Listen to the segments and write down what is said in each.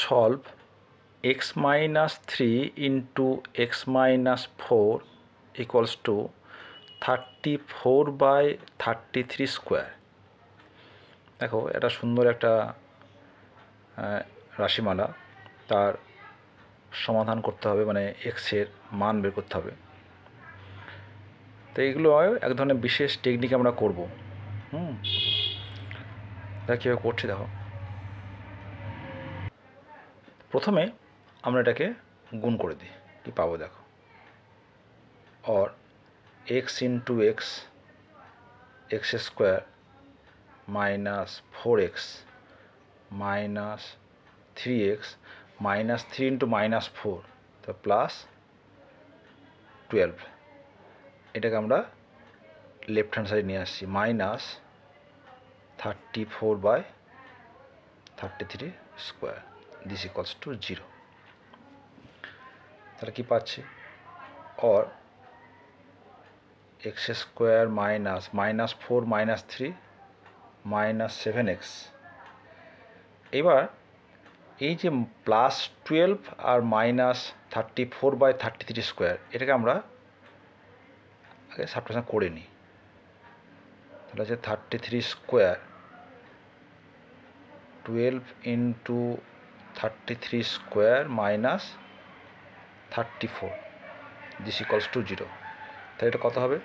Solve x minus 3 into x minus 4 equals to 34/33 square. দেখো এটা সুন্দর একটা রাশিমালা, তার সমাধান করতে হবে, মানে এক্সের মান বের করতে হবে। তো এইগুলো এক ধরনের বিশেষ টেকনিক আমরা করব। তা কীভাবে করছি দেখো। প্রথমে আমরা এটাকে গুণ করে দিই, কি পাবো দেখো। और x into x x square minus 4x minus 3x minus 3 into minus 4 तो प्लस 12 এটাকে আমরা লেফট হ্যান্ড সাইড নিয়ে আসছি minus 34/33 square this equals to 0। তাহলে কি পাচ্ছি, और x square minus minus 4 minus 3 minus 7x। এবার এই যে প্লাস 12 আর মাইনাস 34/33 স্কোয়ার, এটাকে আমরা আগে সাবট্রাকশন করে নিই। তাহলে হচ্ছে 33 square 12 into 33 square minus 34 this equals to 0। তাহলে এটা কত হবে,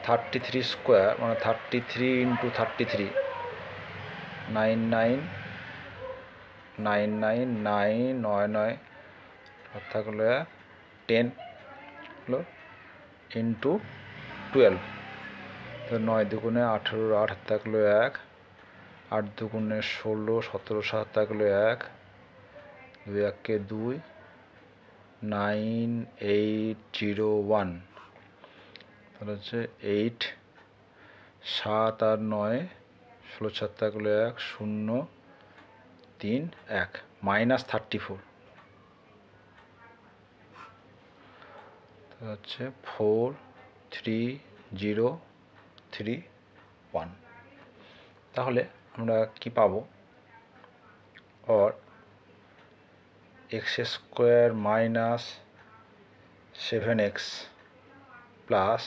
33 স্কোয়ার মানে 33 ইন্টু 33 99 999 থাকলো 10 হলো ইন্টু 12, তো 9 দুগুণে 18, 8 থাকলো 1, 8 দুগুণে 16, 17 7 থাকলো 1, 2 1 2, 9801। তাহলে হচ্ছে 8 7 আর 9 16 7 থাকলো 1 0 3 1 মাইনাস 34, তাহলে হচ্ছে 43031। তাহলে আমরা কি পাবো, और x square minus 7x plus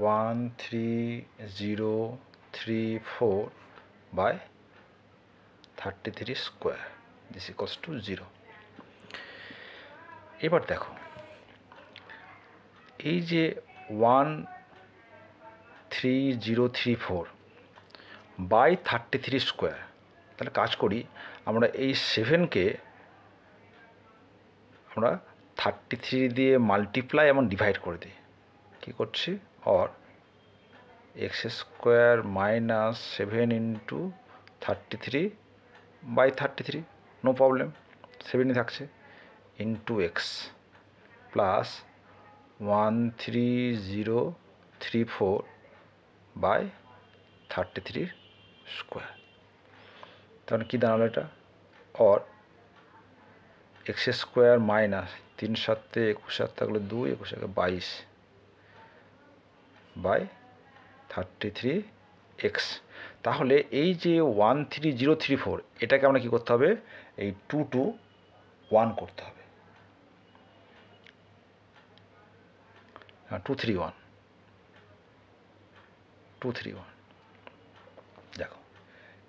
13034/33 square this equals to 0। এবার দেখো এই যে 13034/33 স্কোয়ার, তাহলে কাজ করি আমরা এই 7কে আমরা 33 দিয়ে মাল্টিপ্লাই এবং ডিভাইড করে দিই। কী করছি, और x square minus 7 into 33/33 no problem 7ই থাকছে इंटू एक्स प्लस 13034/33 স্কোয়ার। তাহলে কী দাঁড়ালো এটা, और एक्स स्क्वायर माइनस 3 7 21 7 থাকলে 2 21 22/33x। তাহলে এই যে 13034 এটাকে আমরা কি করতে হবে, এই 2 to 1 করতে হবে, 231 দেখো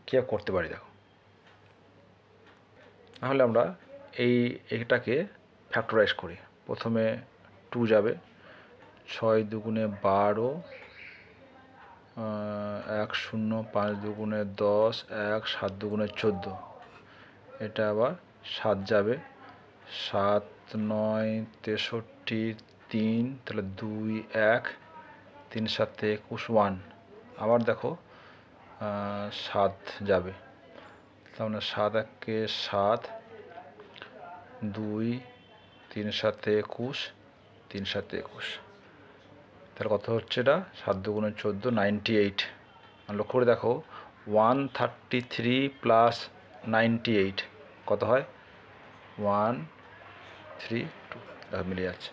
কী করতে পারি দেখো। তাহলে আমরা এটাকে ফ্যাক্টরাইজ করি। প্রথমে 2 যাবে, 6 দুগুণে 12, 1 0 5 দুগুণে 10, 1 7 দুগুণে 14, এটা আবার 7 যাবে, 7 9 63 3, তাহলে 2 1 3 7 21 1, আবার দেখো 7 যাবে, তাহলে 7 1 7 2 3 7 21 3 7 21, তাহলে কত হচ্ছে এটা, 7 দুগুণে 14 98। লক্ষ্য করে দেখো 133 প্লাস 98 কত হয়, 132, মিলে যাচ্ছে।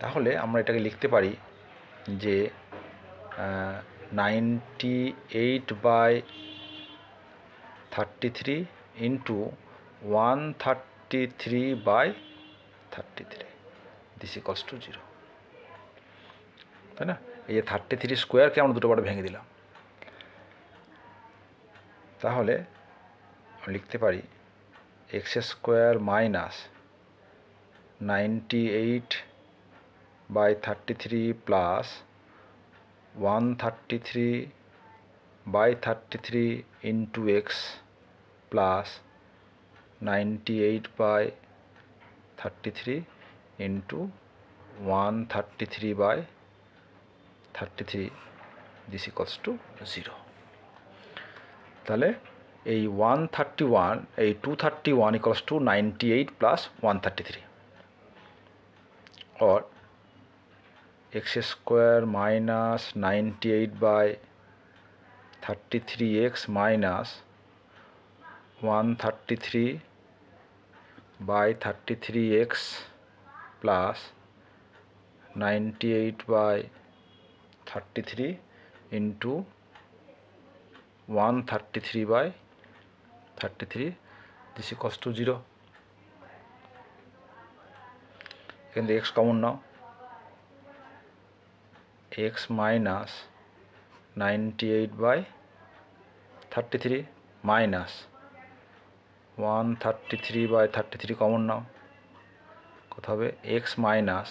তাহলে আমরা এটাকে লিখতে পারি যে 98/33 ইন্টু 133/33, দিস ইকলস টু 0, তাই না? এই যে 33 স্কোয়ারকে আমরা দুটো পার্টে ভেঙে দিলাম। তাহলে লিখতে পারি x square minus 98/33 plus 133/33 into x plus 98/33 into 133/33, this equals to 0। তাহলে এই 131, এই 231 ইকলস টু 98 প্লাস 133, और x square minus 98/33 minus 133/33 plus 98/33 into 133/33, this equals to 0। এখান থেকে এক্স কমন নাও, এক্স মাইনাস 98/33 মাইনাস 133/33 কমন নাও, কত হবে? X minus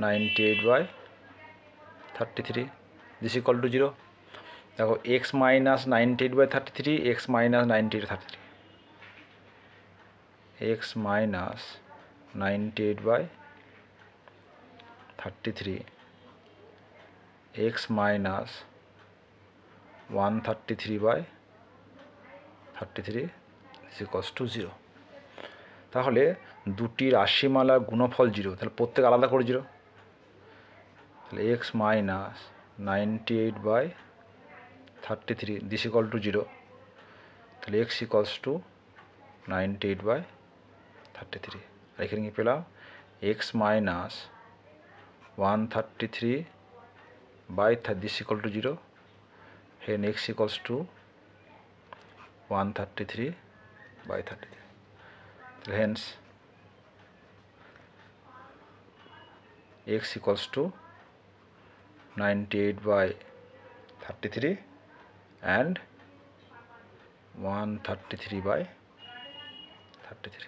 98/33, this equal to 0। দেখো x minus 98/33, x minus 98/33, x minus 98/33, x minus 133/33, this equals to 0। তাহলে দুটি রাশিমালার গুণফল 0, তাহলে প্রত্যেক আলাদা করে 0। তাহলে x minus 98/33, this equal to 0। তাহলে এক্স ইকুয়ালস টু 98/33, আর এখানে কি পেলাম? X minus 133/30, this equal to 0, হেন x equals to 133/33, hence x equals to 98/33 and 133/33।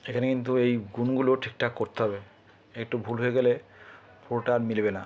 এখানে কিন্তু এই গুণগুলো ঠিকঠাক করতে হবে, একটু ভুল হয়ে গেলে পুরোটা আর মিলবে না।